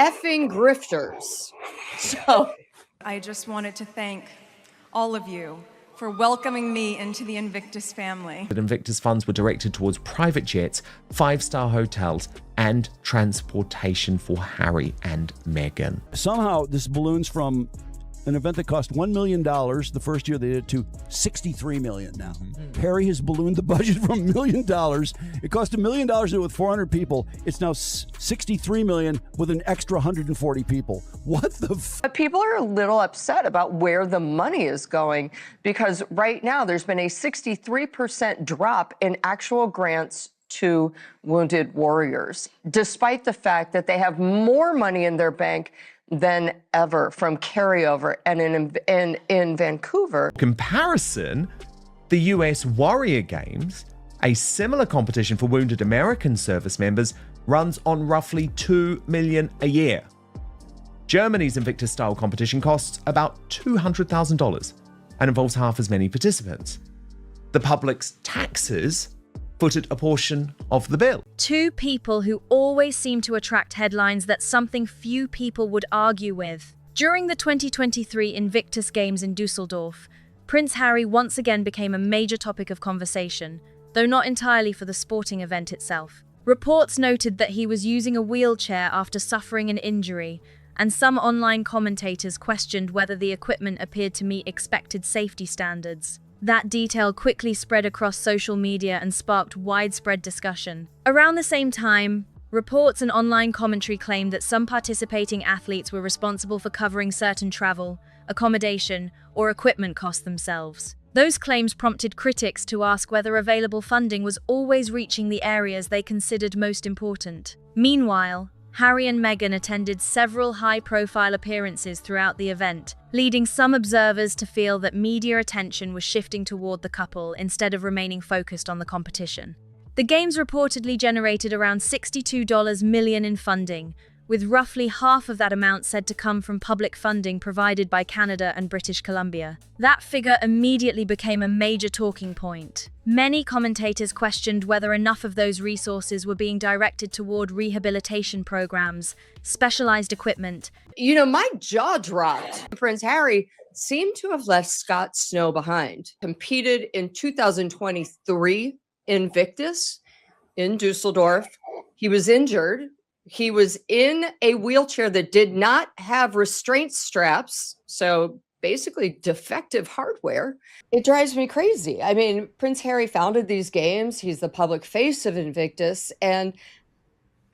effing grifters. So I just wanted to thank all of you for welcoming me into the Invictus family. The Invictus funds were directed towards private jets, 5-star hotels, and transportation for Harry and Meghan. Somehow this balloons from an event that cost $1 million the first year they did it to $63 million now. Harry has ballooned the budget from $1 million. It cost $1 million to do it with 400 people. It's now $63 million with an extra 140 people. What the But people are a little upset about where the money is going, because right now there's been a 63% drop in actual grants to wounded warriors, despite the fact that they have more money in their bank than ever from carryover. And in Vancouver, Comparison, the US Warrior Games, a similar competition for wounded American service members, runs on roughly $2 million a year. Germany's Invictus-style competition costs about $200,000 and involves half as many participants. The public's taxes footed a portion of the bill. Two people who always seem to attract headlines that's something few people would argue with. During the 2023 Invictus Games in Dusseldorf, Prince Harry once again became a major topic of conversation, though not entirely for the sporting event itself. Reports noted that he was using a wheelchair after suffering an injury, and some online commentators questioned whether the equipment appeared to meet expected safety standards. That detail quickly spread across social media and sparked widespread discussion. Around the same time, reports and online commentary claimed that some participating athletes were responsible for covering certain travel, accommodation, or equipment costs themselves. Those claims prompted critics to ask whether available funding was always reaching the areas they considered most important. Meanwhile, Harry and Meghan attended several high-profile appearances throughout the event, leading some observers to feel that media attention was shifting toward the couple instead of remaining focused on the competition. The Games reportedly generated around $62 million in funding, with roughly half of that amount said to come from public funding provided by Canada and British Columbia. That figure immediately became a major talking point. Many commentators questioned whether enough of those resources were being directed toward rehabilitation programs, specialized equipment. you know, my jaw dropped. Prince Harry seemed to have left Scott Snow behind. Competed in 2023 Invictus in Dusseldorf. He was injured. He was in a wheelchair that did not have restraint straps. So basically defective hardware. It drives me crazy. I mean, Prince Harry founded these games. He's the public face of Invictus. And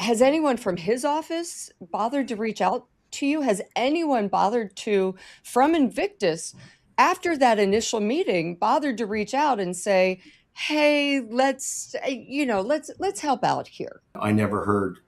has anyone from his office bothered to reach out to you? Has anyone bothered to, from Invictus, after that initial meeting, bothered to reach out and say, hey, let's help out here? I never heard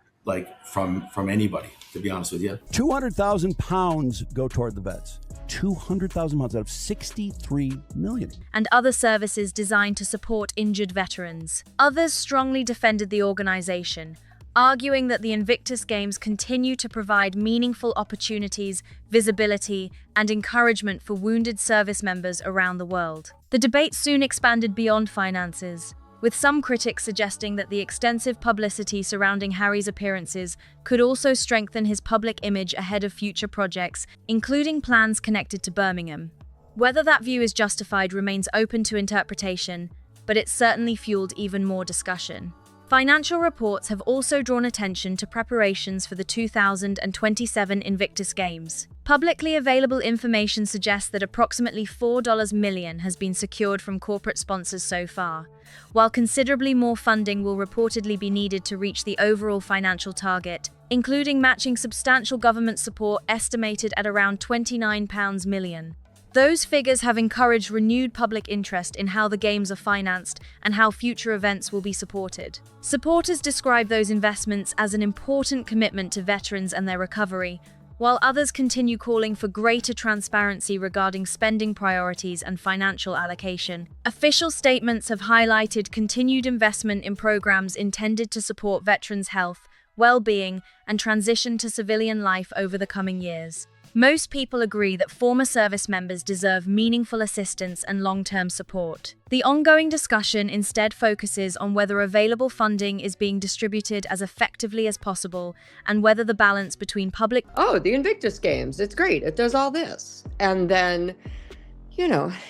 from anybody, to be honest with you. 200,000 pounds go toward the vets. 200,000 pounds out of 63 million. And other services designed to support injured veterans. Others strongly defended the organization, arguing that the Invictus Games continue to provide meaningful opportunities, visibility, and encouragement for wounded service members around the world. The debate soon expanded beyond finances, with some critics suggesting that the extensive publicity surrounding Harry's appearances could also strengthen his public image ahead of future projects, including plans connected to Birmingham. Whether that view is justified remains open to interpretation, but it certainly fueled even more discussion. Financial reports have also drawn attention to preparations for the 2027 Invictus Games. Publicly available information suggests that approximately $4 million has been secured from corporate sponsors so far, while considerably more funding will reportedly be needed to reach the overall financial target, including matching substantial government support estimated at around £29 million. Those figures have encouraged renewed public interest in how the Games are financed and how future events will be supported. Supporters describe those investments as an important commitment to veterans and their recovery, while others continue calling for greater transparency regarding spending priorities and financial allocation. Official statements have highlighted continued investment in programs intended to support veterans' health, well-being, and transition to civilian life over the coming years. Most people agree that former service members deserve meaningful assistance and long-term support. The ongoing discussion instead focuses on whether available funding is being distributed as effectively as possible and whether the balance between public... Oh, the Invictus Games, it's great. It does all this. And then,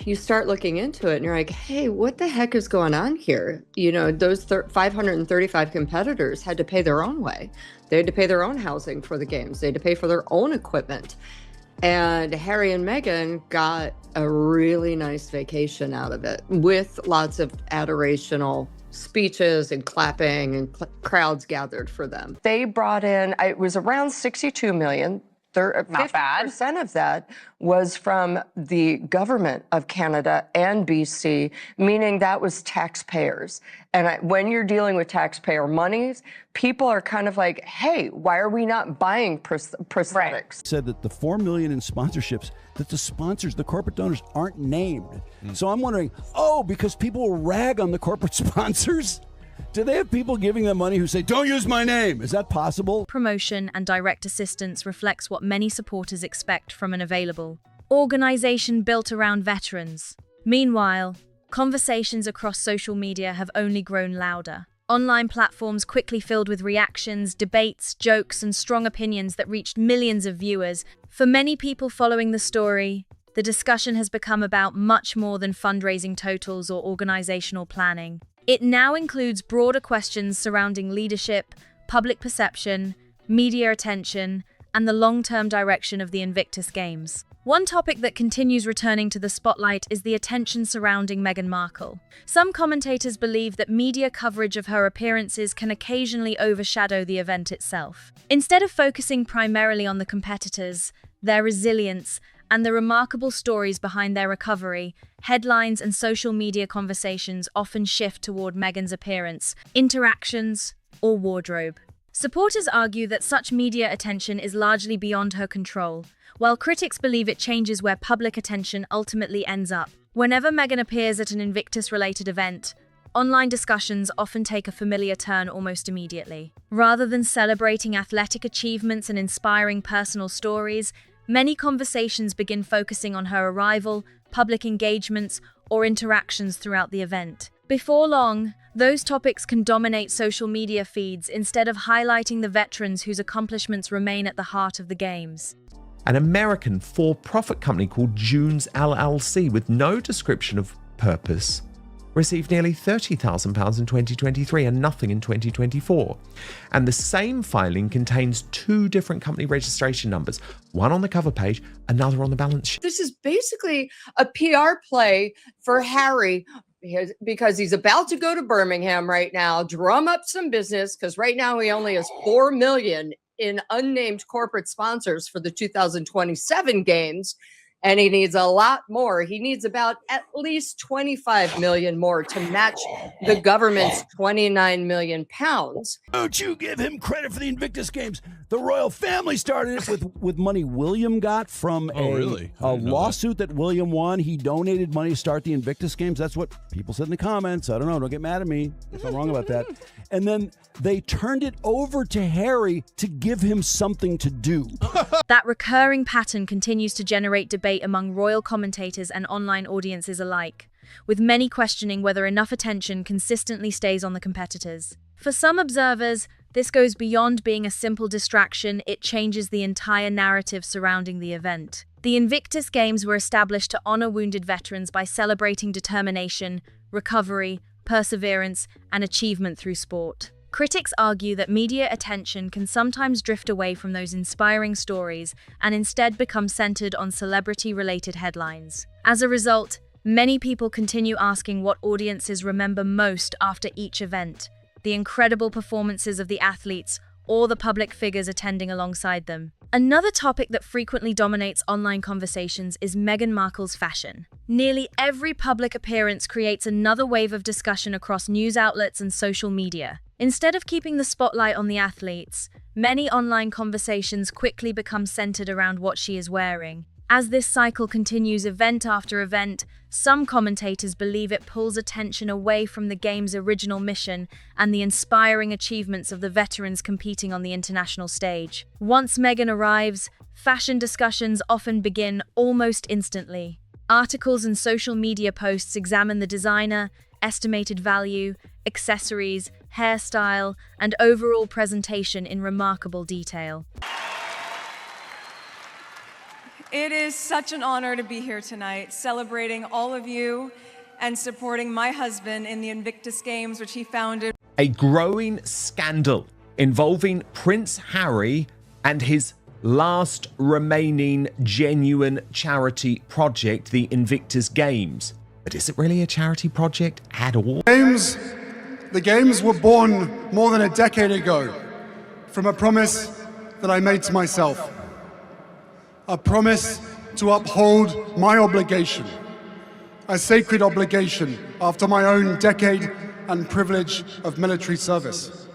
you start looking into it and you're like, hey, what the heck is going on here? Those 535 competitors had to pay their own way. They had to pay their own housing for the games. They had to pay for their own equipment. And Harry and Meghan got a really nice vacation out of it with lots of adorational speeches and clapping and crowds gathered for them. They brought in, it was around 62 million. Not bad. 50% of that was from the government of Canada and BC, meaning that was taxpayers. And when you're dealing with taxpayer monies, people are kind of like, hey, why are we not buying prosthetics? Right. Said that the $4 million in sponsorships, that the sponsors, the corporate donors, aren't named. So I'm wondering, because people will rag on the corporate sponsors? Do they have people giving them money who say, don't use my name? Is that possible? Promotion and direct assistance reflects what many supporters expect from an available organization built around veterans. Meanwhile, conversations across social media have only grown louder. Online platforms quickly filled with reactions, debates, jokes, and strong opinions that reached millions of viewers. For many people following the story, the discussion has become about much more than fundraising totals or organizational planning. It now includes broader questions surrounding leadership, public perception, media attention, and the long-term direction of the Invictus Games. One topic that continues returning to the spotlight is the attention surrounding Meghan Markle. Some commentators believe that media coverage of her appearances can occasionally overshadow the event itself. Instead of focusing primarily on the competitors, their resilience, and the remarkable stories behind their recovery, headlines and social media conversations often shift toward Meghan's appearance, interactions, or wardrobe. Supporters argue that such media attention is largely beyond her control, while critics believe it changes where public attention ultimately ends up. Whenever Meghan appears at an Invictus-related event, online discussions often take a familiar turn almost immediately. Rather than celebrating athletic achievements and inspiring personal stories, many conversations begin focusing on her arrival, public engagements, or interactions throughout the event. Before long, those topics can dominate social media feeds instead of highlighting the veterans whose accomplishments remain at the heart of the Games. An American for-profit company called June's LLC, with no description of purpose, received nearly £30,000 in 2023 and nothing in 2024. And the same filing contains two different company registration numbers, one on the cover page, another on the balance sheet. This is basically a PR play for Harry because he's about to go to Birmingham right now, drum up some business, because right now he only has $4 million in unnamed corporate sponsors for the 2027 games. And he needs a lot more. He needs about at least 25 million more to match the government's 29 million pounds. Don't you give him credit for the Invictus Games. The royal family started it with money William got from a lawsuit that William won. He donated money to start the Invictus Games. That's what people said in the comments. I don't know. Don't get mad at me if I'm wrong about that. And then they turned it over to Harry to give him something to do. That recurring pattern continues to generate debate among royal commentators and online audiences alike, with many questioning whether enough attention consistently stays on the competitors. For some observers, this goes beyond being a simple distraction. It changes the entire narrative surrounding the event. The Invictus Games were established to honor wounded veterans by celebrating determination, recovery, perseverance, and achievement through sport. Critics argue that media attention can sometimes drift away from those inspiring stories and instead become centered on celebrity-related headlines. As a result, many people continue asking what audiences remember most after each event: the incredible performances of the athletes or the public figures attending alongside them. Another topic that frequently dominates online conversations is Meghan Markle's fashion. Nearly every public appearance creates another wave of discussion across news outlets and social media. Instead of keeping the spotlight on the athletes, many online conversations quickly become centered around what she is wearing. As this cycle continues event after event, some commentators believe it pulls attention away from the game's original mission and the inspiring achievements of the veterans competing on the international stage. Once Meghan arrives, fashion discussions often begin almost instantly. Articles and social media posts examine the designer, estimated value, accessories, hairstyle, and overall presentation in remarkable detail. It is such an honor to be here tonight, celebrating all of you and supporting my husband in the Invictus Games, which he founded. A growing scandal involving Prince Harry and his last remaining genuine charity project, the Invictus Games. But is it really a charity project at all? The games were born more than a decade ago from a promise that I made to myself. A promise to uphold my obligation, a sacred obligation after my own decade and privilege of military service,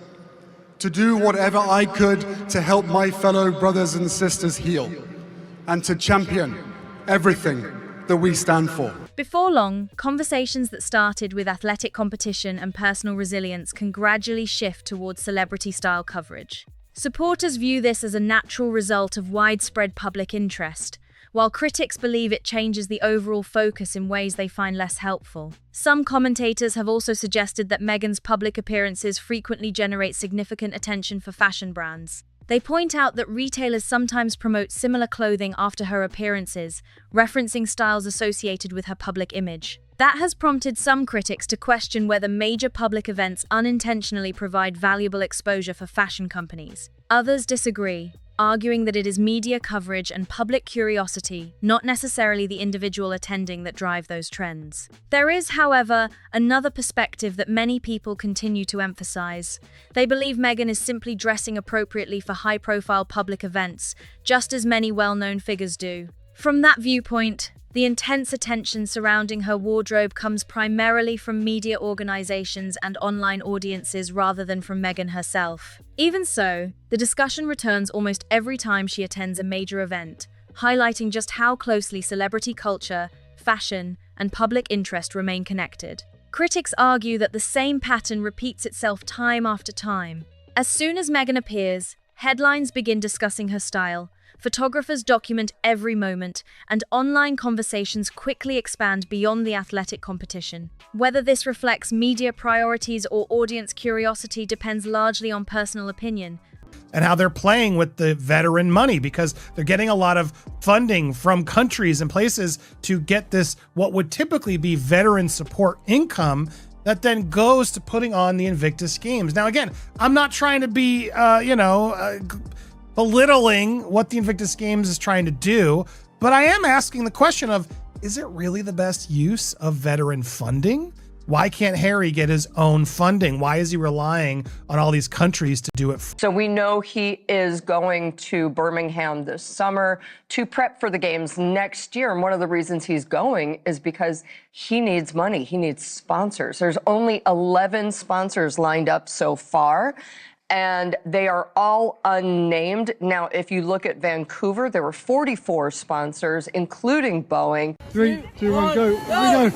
to do whatever I could to help my fellow brothers and sisters heal, and to champion everything that we stand for. Before long, conversations that started with athletic competition and personal resilience can gradually shift towards celebrity-style coverage. Supporters view this as a natural result of widespread public interest, while critics believe it changes the overall focus in ways they find less helpful. Some commentators have also suggested that Meghan's public appearances frequently generate significant attention for fashion brands. They point out that retailers sometimes promote similar clothing after her appearances, referencing styles associated with her public image. That has prompted some critics to question whether major public events unintentionally provide valuable exposure for fashion companies. Others disagree, arguing that it is media coverage and public curiosity, not necessarily the individual attending, that drive those trends. There is, however, another perspective that many people continue to emphasize. They believe Meghan is simply dressing appropriately for high-profile public events, just as many well-known figures do. From that viewpoint, the intense attention surrounding her wardrobe comes primarily from media organizations and online audiences rather than from Meghan herself. Even so, the discussion returns almost every time she attends a major event, highlighting just how closely celebrity culture, fashion, and public interest remain connected. Critics argue that the same pattern repeats itself time after time. As soon as Meghan appears, headlines begin discussing her style, photographers document every moment, and online conversations quickly expand beyond the athletic competition. Whether this reflects media priorities or audience curiosity depends largely on personal opinion. And how they're playing with the veteran money, because they're getting a lot of funding from countries and places to get this, what would typically be veteran support income, that then goes to putting on the Invictus Games. Now, again, I'm not trying to be, belittling what the Invictus Games is trying to do, but I am asking the question of, is it really the best use of veteran funding? Why can't Harry get his own funding? Why is he relying on all these countries to do it? So we know he is going to Birmingham this summer to prep for the games next year. And one of the reasons he's going is because he needs money. He needs sponsors. There's only 11 sponsors lined up so far, and they are all unnamed. Now, if you look at Vancouver, there were 44 sponsors, including Boeing. 3, 2, 1, go. Here we go.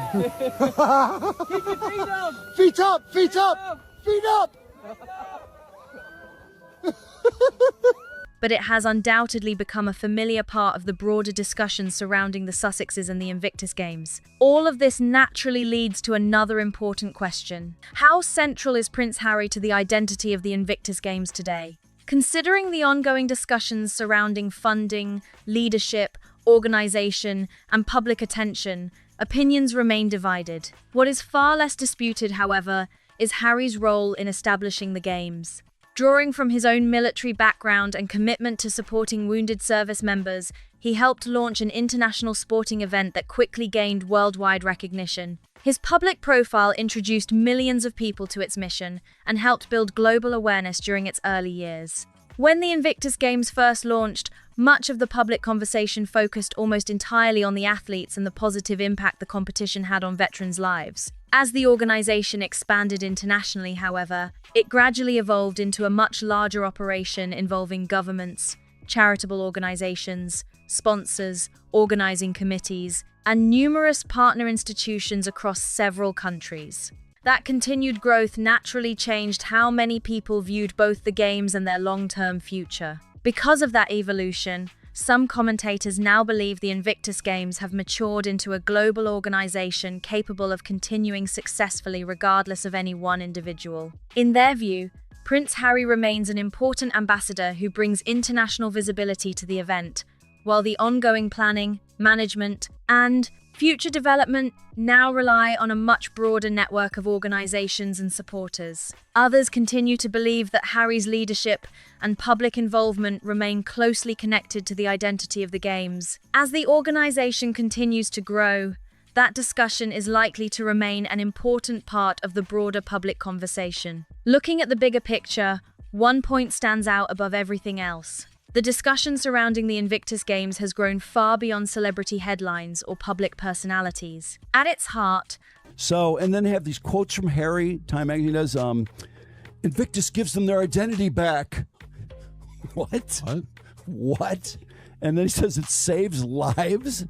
Keep your feet up! Feet up, feet up, feet up! But it has undoubtedly become a familiar part of the broader discussion surrounding the Sussexes and the Invictus Games. All of this naturally leads to another important question. How central is Prince Harry to the identity of the Invictus Games today? Considering the ongoing discussions surrounding funding, leadership, organization, and public attention, opinions remain divided. What is far less disputed, however, is Harry's role in establishing the Games. Drawing from his own military background and commitment to supporting wounded service members, he helped launch an international sporting event that quickly gained worldwide recognition. His public profile introduced millions of people to its mission and helped build global awareness during its early years. When the Invictus Games first launched, much of the public conversation focused almost entirely on the athletes and the positive impact the competition had on veterans' lives. As the organization expanded internationally, however, it gradually evolved into a much larger operation involving governments, charitable organizations, sponsors, organizing committees, and numerous partner institutions across several countries. That continued growth naturally changed how many people viewed both the Games and their long-term future. Because of that evolution, some commentators now believe the Invictus Games have matured into a global organization capable of continuing successfully regardless of any one individual. In their view, Prince Harry remains an important ambassador who brings international visibility to the event, while the ongoing planning, management, and future development now rely on a much broader network of organizations and supporters. Others continue to believe that Harry's leadership and public involvement remain closely connected to the identity of the Games. As the organization continues to grow, that discussion is likely to remain an important part of the broader public conversation. Looking at the bigger picture, one point stands out above everything else. The discussion surrounding the Invictus Games has grown far beyond celebrity headlines or public personalities. At its heart, and then they have these quotes from Harry. Time magazine does, Invictus gives them their identity back. What? What? And then he says it saves lives?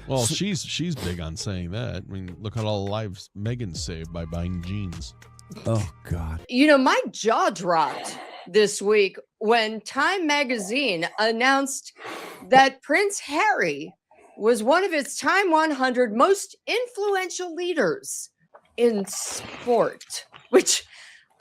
Well, she's big on saying that. I mean, look at all the lives Meghan saved by buying jeans. Oh, God. You know, my jaw dropped this week when Time magazine announced that Prince Harry was one of its Time 100 most influential leaders in sport, which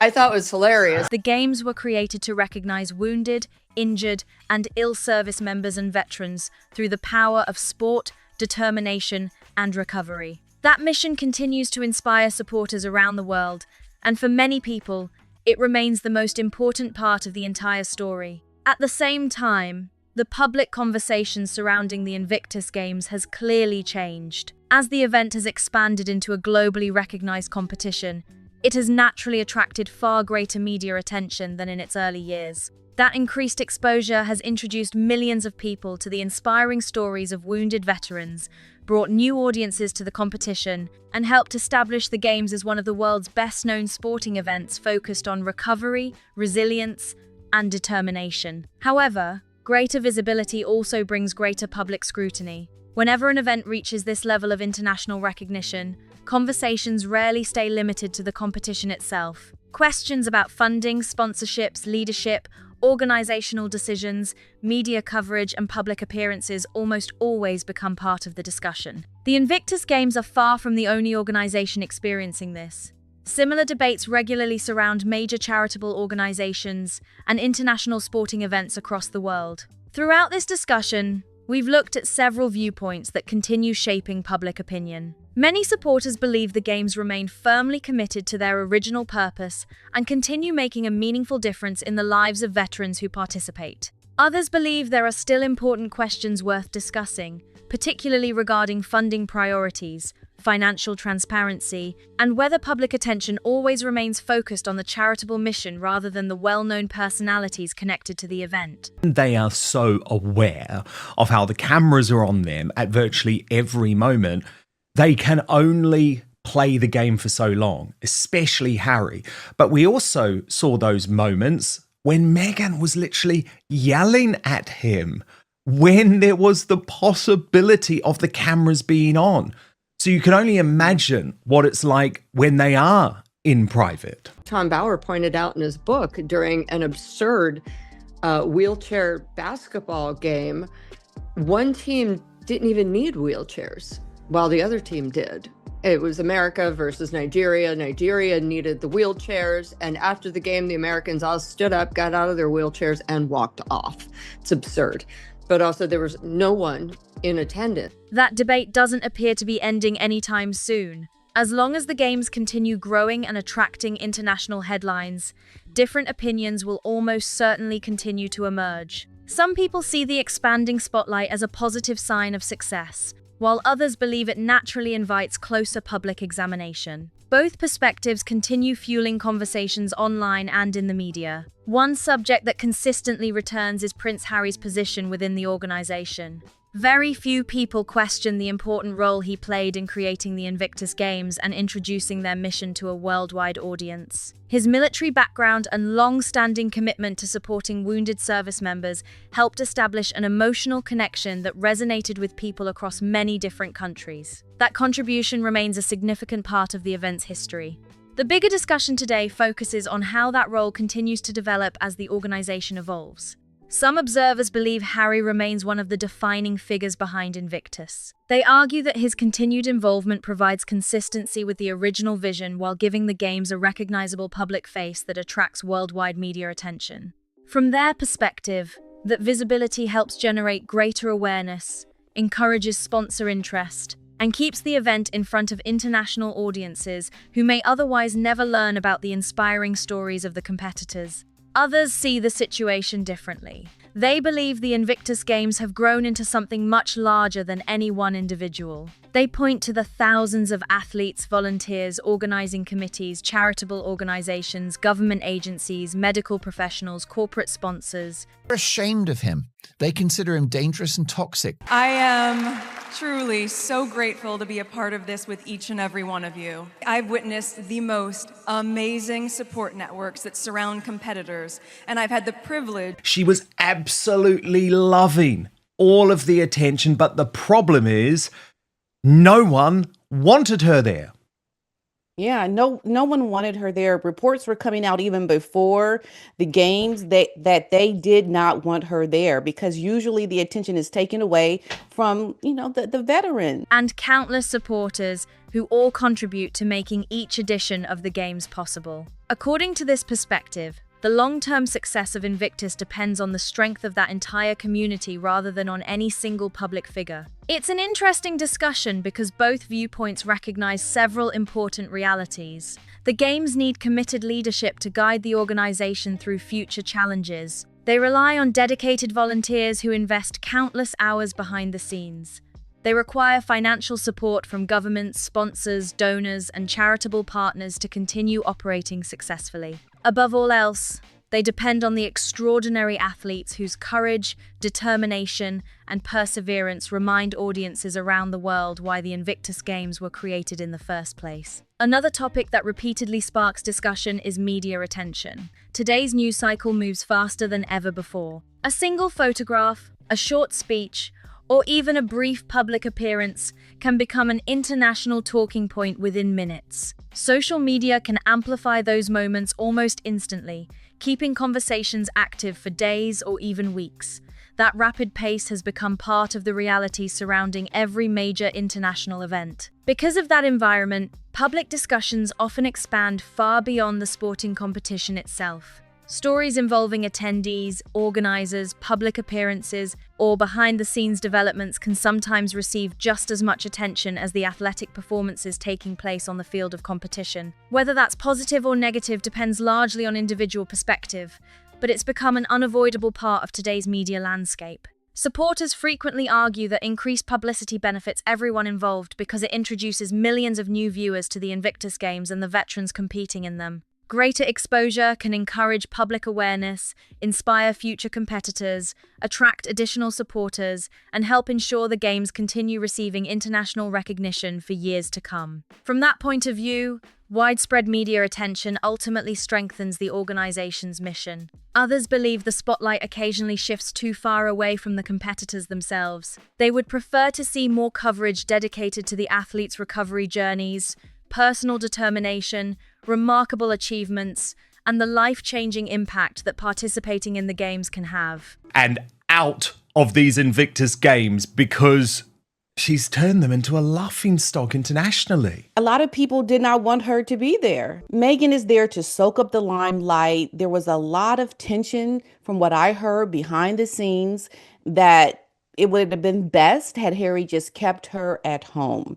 I thought was hilarious. the Games were created to recognize wounded, injured, and ill service members and veterans through the power of sport, determination, and recovery. That mission continues to inspire supporters around the world, and for many people, it remains the most important part of the entire story. At the same time, the public conversation surrounding the Invictus Games has clearly changed. As the event has expanded into a globally recognized competition, it has naturally attracted far greater media attention than in its early years. That increased exposure has introduced millions of people to the inspiring stories of wounded veterans, brought new audiences to the competition, and helped establish the Games as one of the world's best-known sporting events focused on recovery, resilience, and determination. However, greater visibility also brings greater public scrutiny. Whenever an event reaches this level of international recognition, conversations rarely stay limited to the competition itself. Questions about funding, sponsorships, leadership, organizational decisions, media coverage, and public appearances almost always become part of the discussion. The Invictus Games are far from the only organization experiencing this. Similar debates regularly surround major charitable organizations and international sporting events across the world. Throughout this discussion, we've looked at several viewpoints that continue shaping public opinion. Many supporters believe the Games remain firmly committed to their original purpose and continue making a meaningful difference in the lives of veterans who participate. Others believe there are still important questions worth discussing, particularly regarding funding priorities, financial transparency, and whether public attention always remains focused on the charitable mission rather than the well-known personalities connected to the event. They are so aware of how the cameras are on them at virtually every moment. They can only play the game for so long, especially Harry. But we also saw those moments when Meghan was literally yelling at him when there was the possibility of the cameras being on. So you can only imagine what it's like when they are in private. Tom Bauer pointed out in his book during an absurd wheelchair basketball game, one team didn't even need wheelchairs, while the other team did. It was America versus Nigeria. Nigeria needed the wheelchairs, and after the game, the Americans all stood up, got out of their wheelchairs, and walked off. It's absurd. But also, there was no one in attendance. That debate doesn't appear to be ending anytime soon. As long as the Games continue growing and attracting international headlines, different opinions will almost certainly continue to emerge. Some people see the expanding spotlight as a positive sign of success, while others believe it naturally invites closer public examination. Both perspectives continue fueling conversations online and in the media. One subject that consistently returns is Prince Harry's position within the organization. Very few people question the important role he played in creating the Invictus Games and introducing their mission to a worldwide audience. His military background and long-standing commitment to supporting wounded service members helped establish an emotional connection that resonated with people across many different countries. That contribution remains a significant part of the event's history. The bigger discussion today focuses on how that role continues to develop as the organization evolves. Some observers believe Harry remains one of the defining figures behind Invictus. They argue that his continued involvement provides consistency with the original vision while giving the games a recognizable public face that attracts worldwide media attention. From their perspective, that visibility helps generate greater awareness, encourages sponsor interest, and keeps the event in front of international audiences who may otherwise never learn about the inspiring stories of the competitors. Others see the situation differently. They believe the Invictus Games have grown into something much larger than any one individual. They point to the thousands of athletes, volunteers, organizing committees, charitable organizations, government agencies, medical professionals, corporate sponsors. They're ashamed of him. They consider him dangerous and toxic. I am truly so grateful to be a part of this with each and every one of you. I've witnessed the most amazing support networks that surround competitors, and I've had the privilege. She was absolutely loving all of the attention, but the problem is no one wanted her there. Yeah, no one wanted her there. Reports were coming out even before the games that they did not want her there because usually the attention is taken away from, the veteran. And countless supporters who all contribute to making each edition of the games possible. According to this perspective, the long-term success of Invictus depends on the strength of that entire community rather than on any single public figure. It's an interesting discussion because both viewpoints recognize several important realities. The games need committed leadership to guide the organization through future challenges. They rely on dedicated volunteers who invest countless hours behind the scenes. They require financial support from governments, sponsors, donors, and charitable partners to continue operating successfully. Above all else, they depend on the extraordinary athletes whose courage, determination, and perseverance remind audiences around the world why the Invictus Games were created in the first place. Another topic that repeatedly sparks discussion is media attention. Today's news cycle moves faster than ever before. A single photograph, a short speech, or even a brief public appearance can become an international talking point within minutes. Social media can amplify those moments almost instantly, keeping conversations active for days or even weeks. That rapid pace has become part of the reality surrounding every major international event. Because of that environment, public discussions often expand far beyond the sporting competition itself. Stories involving attendees, organizers, public appearances, or behind-the-scenes developments can sometimes receive just as much attention as the athletic performances taking place on the field of competition. Whether that's positive or negative depends largely on individual perspective, but it's become an unavoidable part of today's media landscape. Supporters frequently argue that increased publicity benefits everyone involved because it introduces millions of new viewers to the Invictus Games and the veterans competing in them. Greater exposure can encourage public awareness, inspire future competitors, attract additional supporters, and help ensure the Games continue receiving international recognition for years to come. From that point of view, widespread media attention ultimately strengthens the organization's mission. Others believe the spotlight occasionally shifts too far away from the competitors themselves. They would prefer to see more coverage dedicated to the athletes' recovery journeys, personal determination, remarkable achievements, and the life-changing impact that participating in the Games can have. And out of these Invictus Games because she's turned them into a laughingstock internationally. A lot of people did not want her to be there. Meghan is there to soak up the limelight. There was a lot of tension from what I heard behind the scenes that it would have been best had Harry just kept her at home.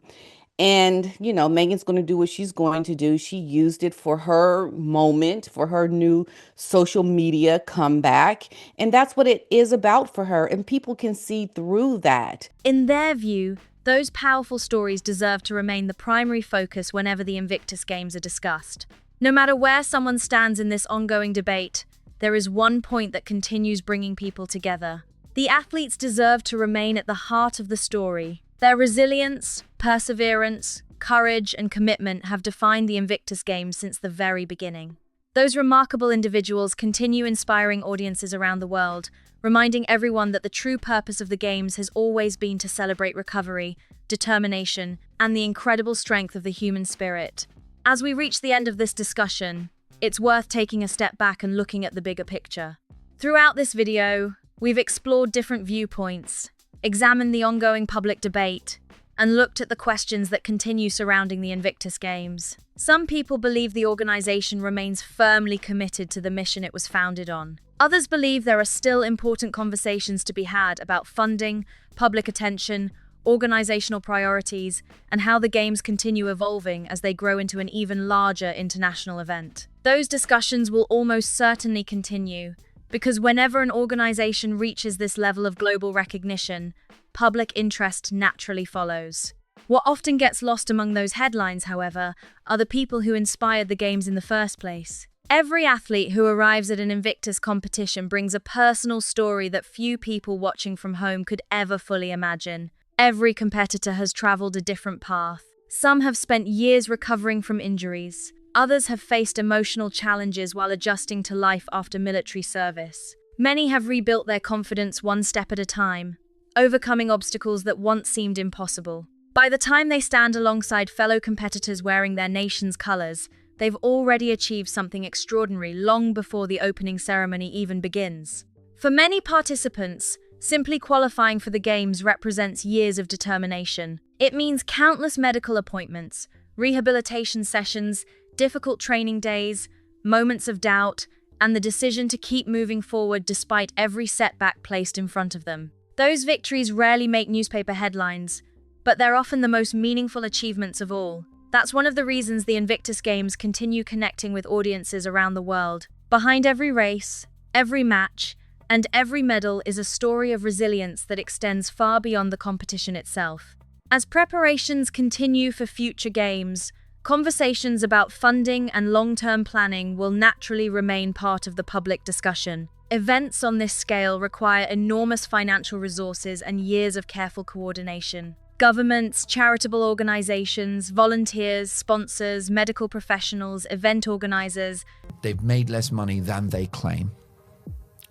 And, Meghan's going to do what she's going to do. She used it for her moment, for her new social media comeback. And that's what it is about for her. And people can see through that. In their view, those powerful stories deserve to remain the primary focus whenever the Invictus Games are discussed. No matter where someone stands in this ongoing debate, there is one point that continues bringing people together. The athletes deserve to remain at the heart of the story. Their resilience, perseverance, courage, and commitment have defined the Invictus Games since the very beginning. Those remarkable individuals continue inspiring audiences around the world, reminding everyone that the true purpose of the Games has always been to celebrate recovery, determination, and the incredible strength of the human spirit. As we reach the end of this discussion, it's worth taking a step back and looking at the bigger picture. Throughout this video, We've explored different viewpoints, examined the ongoing public debate, and looked at the questions that continue surrounding the Invictus Games. Some people believe the organization remains firmly committed to the mission it was founded on. Others believe there are still important conversations to be had about funding, public attention, organizational priorities, and how the Games continue evolving as they grow into an even larger international event. Those discussions will almost certainly continue, because whenever an organization reaches this level of global recognition, public interest naturally follows. What often gets lost among those headlines, however, are the people who inspired the Games in the first place. Every athlete who arrives at an Invictus competition brings a personal story that few people watching from home could ever fully imagine. Every competitor has traveled a different path. Some have spent years recovering from injuries. Others have faced emotional challenges while adjusting to life after military service. Many have rebuilt their confidence one step at a time, overcoming obstacles that once seemed impossible. By the time they stand alongside fellow competitors wearing their nation's colors, they've already achieved something extraordinary long before the opening ceremony even begins. For many participants, simply qualifying for the Games represents years of determination. It means countless medical appointments, rehabilitation sessions, difficult training days, moments of doubt, and the decision to keep moving forward despite every setback placed in front of them. Those victories rarely make newspaper headlines, but they're often the most meaningful achievements of all. That's one of the reasons the Invictus Games continue connecting with audiences around the world. Behind every race, every match, and every medal is a story of resilience that extends far beyond the competition itself. As preparations continue for future games, conversations about funding and long-term planning will naturally remain part of the public discussion. Events on this scale require enormous financial resources and years of careful coordination. Governments, charitable organizations, volunteers, sponsors, medical professionals, event organizers. They've made less money than they claim.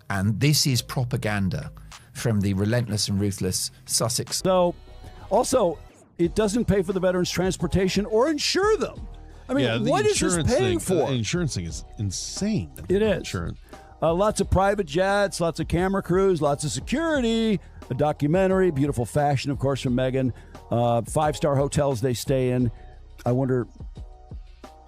And this is propaganda from the relentless and ruthless Sussex. So, also, it doesn't pay for the veterans' transportation or insure them. I mean, yeah, what is this paying for? The insurance thing is insane. It is. Insurance. Lots of private jets, lots of camera crews, lots of security, a documentary, beautiful fashion, of course, from Meghan. 5-star hotels they stay in. I wonder,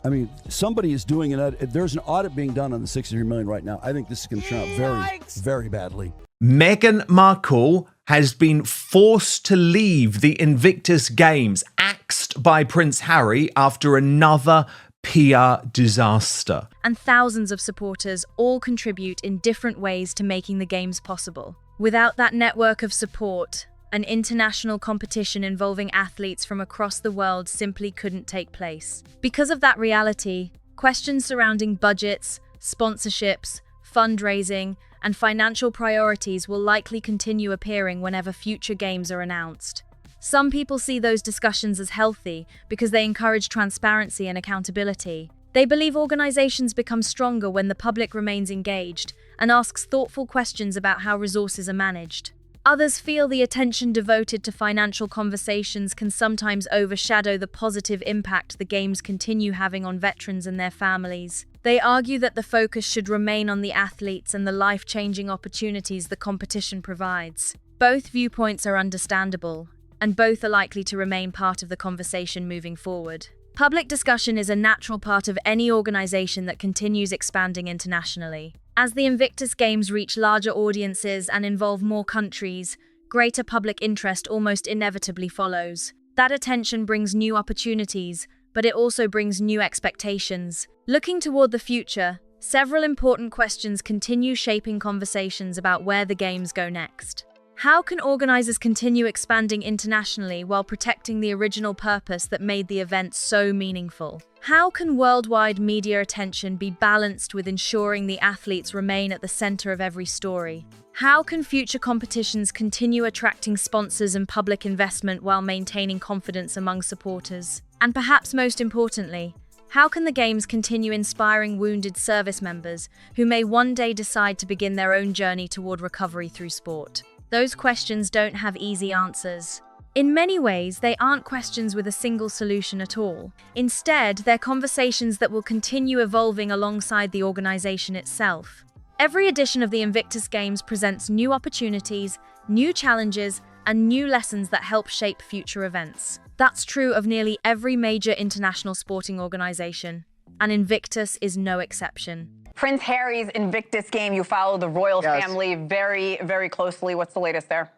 I mean, somebody is doing it. There's an audit being done on the $63 million right now. I think this is going to turn out very, very badly. Meghan Markle has been forced to leave the Invictus Games, axed by Prince Harry after another PR disaster. And thousands of supporters all contribute in different ways to making the Games possible. Without that network of support, an international competition involving athletes from across the world simply couldn't take place. Because of that reality, questions surrounding budgets, sponsorships, fundraising, and financial priorities will likely continue appearing whenever future games are announced. Some people see those discussions as healthy because they encourage transparency and accountability. They believe organizations become stronger when the public remains engaged and asks thoughtful questions about how resources are managed. Others feel the attention devoted to financial conversations can sometimes overshadow the positive impact the games continue having on veterans and their families. They argue that the focus should remain on the athletes and the life-changing opportunities the competition provides. Both viewpoints are understandable, and both are likely to remain part of the conversation moving forward. Public discussion is a natural part of any organization that continues expanding internationally. As the Invictus Games reach larger audiences and involve more countries, greater public interest almost inevitably follows. That attention brings new opportunities, but it also brings new expectations. Looking toward the future, several important questions continue shaping conversations about where the Games go next. How can organizers continue expanding internationally while protecting the original purpose that made the event so meaningful? How can worldwide media attention be balanced with ensuring the athletes remain at the center of every story? How can future competitions continue attracting sponsors and public investment while maintaining confidence among supporters? And perhaps most importantly, how can the Games continue inspiring wounded service members who may one day decide to begin their own journey toward recovery through sport? Those questions don't have easy answers. In many ways, they aren't questions with a single solution at all. Instead, they're conversations that will continue evolving alongside the organization itself. Every edition of the Invictus Games presents new opportunities, new challenges, and new lessons that help shape future events. That's true of nearly every major international sporting organization, and Invictus is no exception. Prince Harry's Invictus Game, you follow the royal Yes. family very, very closely. What's the latest there?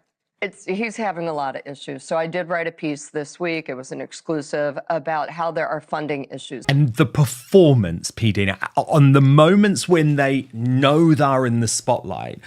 He's having a lot of issues. So I did write a piece this week. It was an exclusive about how there are funding issues. And the performance, PD, on the moments when they know they're in the spotlight,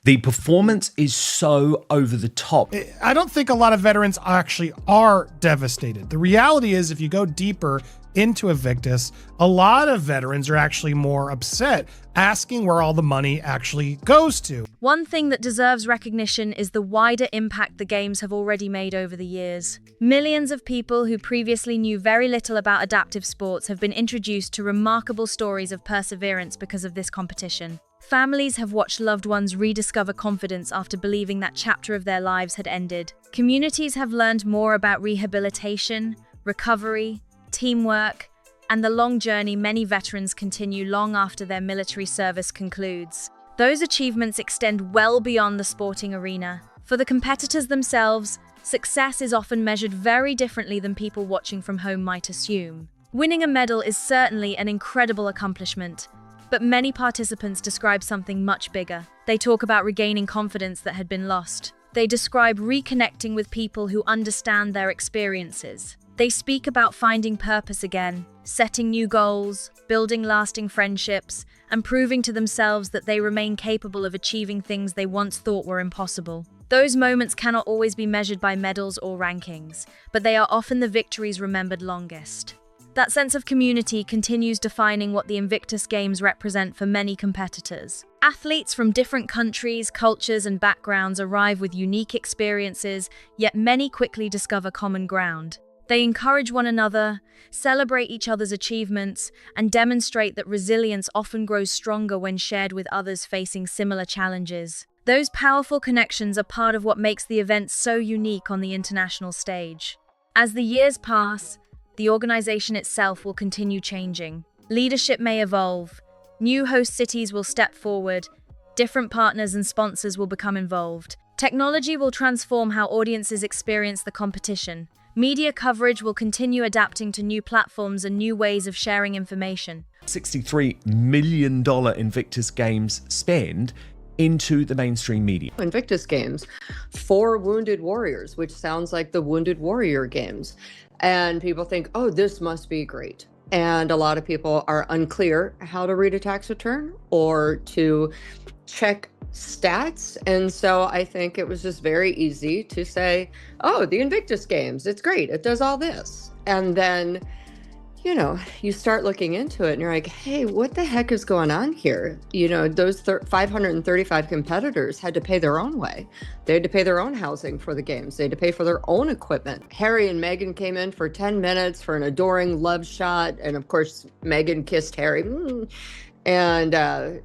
the performance is so over the top. I don't think a lot of veterans actually are devastated. The reality is, if you go deeper into Invictus, a lot of veterans are actually more upset, asking where all the money actually goes to. One thing that deserves recognition is the wider impact the games have already made over the years. Millions of people who previously knew very little about adaptive sports have been introduced to remarkable stories of perseverance because of this competition. Families have watched loved ones rediscover confidence after believing that chapter of their lives had ended. Communities have learned more about rehabilitation, recovery, teamwork, and the long journey many veterans continue long after their military service concludes. Those achievements extend well beyond the sporting arena. For the competitors themselves, success is often measured very differently than people watching from home might assume. Winning a medal is certainly an incredible accomplishment, but many participants describe something much bigger. They talk about regaining confidence that had been lost. They describe reconnecting with people who understand their experiences. They speak about finding purpose again, setting new goals, building lasting friendships, and proving to themselves that they remain capable of achieving things they once thought were impossible. Those moments cannot always be measured by medals or rankings, but they are often the victories remembered longest. That sense of community continues defining what the Invictus Games represent for many competitors. Athletes from different countries, cultures, and backgrounds arrive with unique experiences, yet many quickly discover common ground. They encourage one another, celebrate each other's achievements, and demonstrate that resilience often grows stronger when shared with others facing similar challenges. Those powerful connections are part of what makes the event so unique on the international stage. As the years pass, the organization itself will continue changing. Leadership may evolve, new host cities will step forward, different partners and sponsors will become involved. Technology will transform how audiences experience the competition. Media coverage will continue adapting to new platforms and new ways of sharing information. $63 million Invictus Games spend into the mainstream media. Invictus Games for Wounded Warriors, which sounds like the Wounded Warrior Games. And people think, oh, this must be great. And a lot of people are unclear how to read a tax return or to check stats. And so I think it was just very easy to say, oh, the Invictus Games, it's great. It does all this. And then, you know, you start looking into it and you're like, hey, what the heck is going on here? You know, those 535 competitors had to pay their own way. They had to pay their own housing for the games. They had to pay for their own equipment. Harry and Meghan came in for 10 minutes for an adoring love shot. And of course, Meghan kissed Harry. And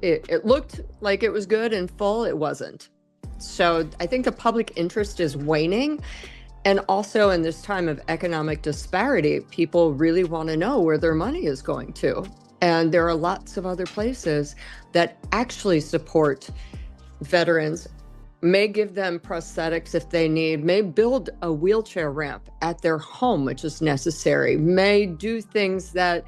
it looked like it was good and full. It wasn't. So I think the public interest is waning. And also in this time of economic disparity, people really want to know where their money is going to. And there are lots of other places that actually support veterans, may give them prosthetics if they need, may build a wheelchair ramp at their home, which is necessary, may do things that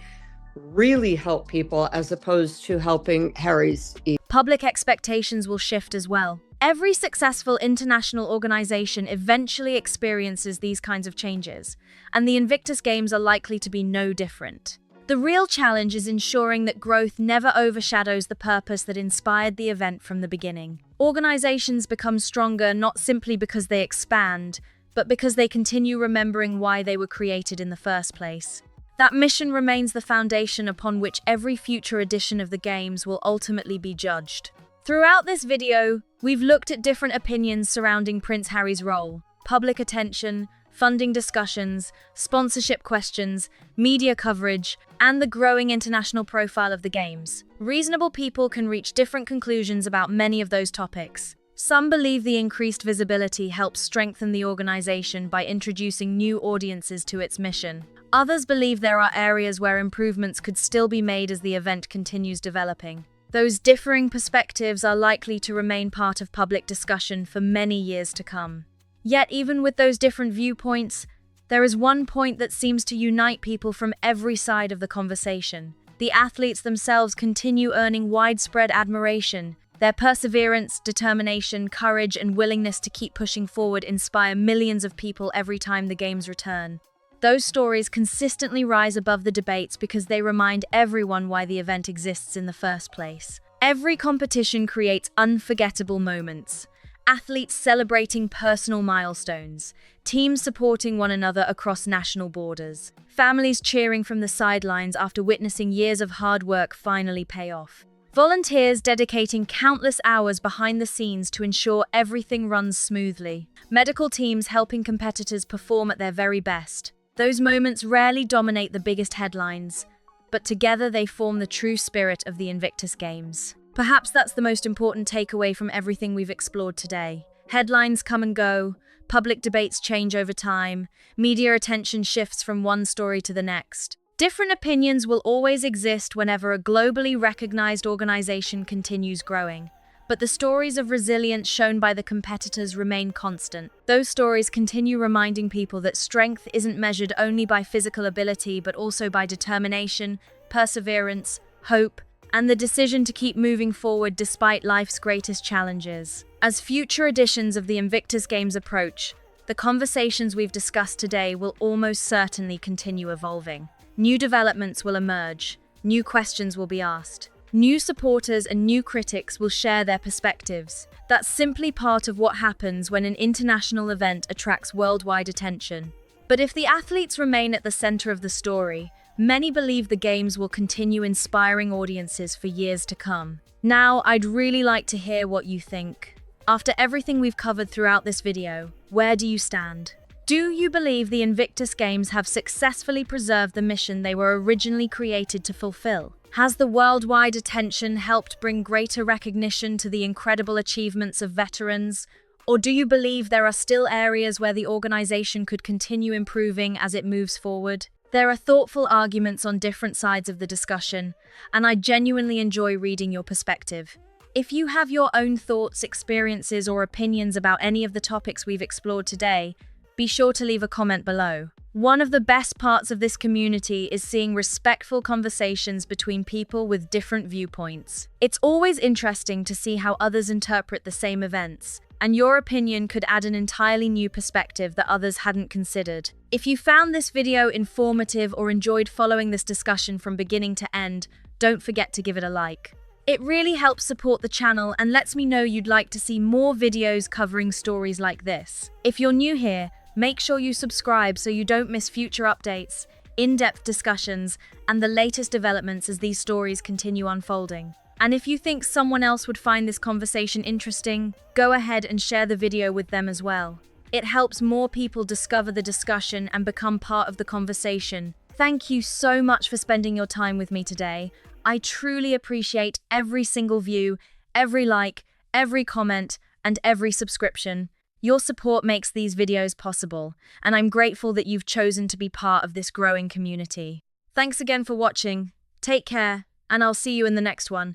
really help people as opposed to helping Harry's eat. Public expectations will shift as well. Every successful international organization eventually experiences these kinds of changes, and the Invictus Games are likely to be no different. The real challenge is ensuring that growth never overshadows the purpose that inspired the event from the beginning. Organizations become stronger not simply because they expand, but because they continue remembering why they were created in the first place. That mission remains the foundation upon which every future edition of the Games will ultimately be judged. Throughout this video, we've looked at different opinions surrounding Prince Harry's role, public attention, funding discussions, sponsorship questions, media coverage, and the growing international profile of the Games. Reasonable people can reach different conclusions about many of those topics. Some believe the increased visibility helps strengthen the organization by introducing new audiences to its mission. Others believe there are areas where improvements could still be made as the event continues developing. Those differing perspectives are likely to remain part of public discussion for many years to come. Yet, even with those different viewpoints, there is one point that seems to unite people from every side of the conversation. The athletes themselves continue earning widespread admiration. Their perseverance, determination, courage, and willingness to keep pushing forward inspire millions of people every time the Games return. Those stories consistently rise above the debates because they remind everyone why the event exists in the first place. Every competition creates unforgettable moments. Athletes celebrating personal milestones, teams supporting one another across national borders, families cheering from the sidelines after witnessing years of hard work finally pay off. Volunteers dedicating countless hours behind the scenes to ensure everything runs smoothly. Medical teams helping competitors perform at their very best. Those moments rarely dominate the biggest headlines, but together they form the true spirit of the Invictus Games. Perhaps that's the most important takeaway from everything we've explored today. Headlines come and go, public debates change over time, media attention shifts from one story to the next. Different opinions will always exist whenever a globally recognized organization continues growing. But the stories of resilience shown by the competitors remain constant. Those stories continue reminding people that strength isn't measured only by physical ability, but also by determination, perseverance, hope, and the decision to keep moving forward despite life's greatest challenges. As future editions of the Invictus Games approach, the conversations we've discussed today will almost certainly continue evolving. New developments will emerge, new questions will be asked, new supporters and new critics will share their perspectives. That's simply part of what happens when an international event attracts worldwide attention. But if the athletes remain at the center of the story, many believe the Games will continue inspiring audiences for years to come. Now, I'd really like to hear what you think. After everything we've covered throughout this video, where do you stand? Do you believe the Invictus Games have successfully preserved the mission they were originally created to fulfill? Has the worldwide attention helped bring greater recognition to the incredible achievements of veterans? Or do you believe there are still areas where the organization could continue improving as it moves forward? There are thoughtful arguments on different sides of the discussion, and I genuinely enjoy reading your perspective. If you have your own thoughts, experiences, or opinions about any of the topics we've explored today, be sure to leave a comment below. One of the best parts of this community is seeing respectful conversations between people with different viewpoints. It's always interesting to see how others interpret the same events, and your opinion could add an entirely new perspective that others hadn't considered. If you found this video informative or enjoyed following this discussion from beginning to end, don't forget to give it a like. It really helps support the channel and lets me know you'd like to see more videos covering stories like this. If you're new here, make sure you subscribe so you don't miss future updates, in-depth discussions, and the latest developments as these stories continue unfolding. And if you think someone else would find this conversation interesting, go ahead and share the video with them as well. It helps more people discover the discussion and become part of the conversation. Thank you so much for spending your time with me today. I truly appreciate every single view, every like, every comment, and every subscription. Your support makes these videos possible, and I'm grateful that you've chosen to be part of this growing community. Thanks again for watching. Take care, and I'll see you in the next one.